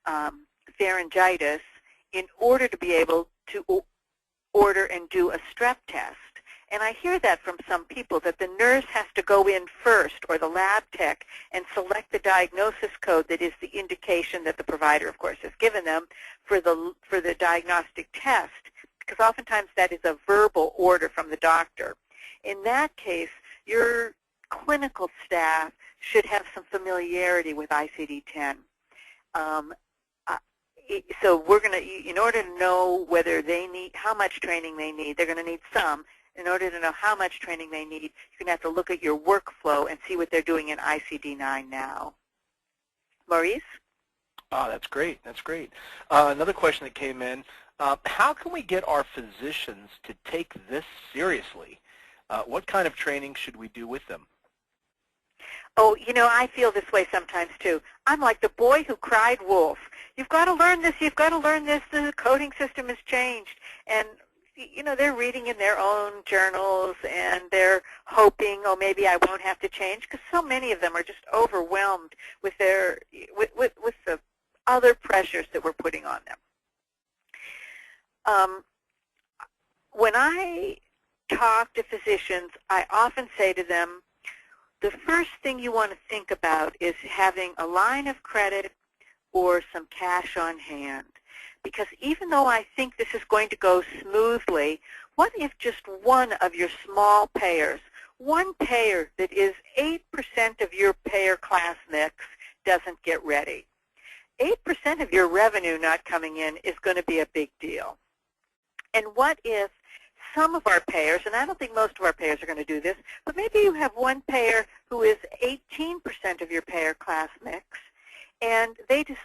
pharyngitis in order to be able to order and do a strep test. And I hear that from some people, that the nurse has to go in first, or the lab tech, and select the diagnosis code that is the indication that the provider, of course, has given them for the diagnostic test, because oftentimes that is a verbal order from the doctor. In that case, your clinical staff should have some familiarity with ICD-10. So we're going to, in order to know whether they need, how much training they need, they're going to need some. In order to know how much training they need, you're going to have to look at your workflow and see what they're doing in ICD-9 now. Maurice? Oh, that's great. That's great. Another question that came in, how can we get our physicians to take this seriously? What kind of training should we do with them? Oh, you know, I feel this way sometimes, too. I'm like the boy who cried wolf. You've got to learn this. You've got to learn this. The coding system has changed. And, you know, they're reading in their own journals, and they're hoping, oh, maybe I won't have to change, because so many of them are just overwhelmed with with the other pressures that we're putting on them. When I talk to physicians, I often say to them, the first thing you want to think about is having a line of credit or some cash on hand. Because even though I think this is going to go smoothly, what if just one of your small payers, one payer that is 8% of your payer class mix, doesn't get ready? 8% of your revenue not coming in is going to be a big deal. And what if some of our payers, and I don't think most of our payers are going to do this, but maybe you have one payer who is 18% of your payer class mix, and they decide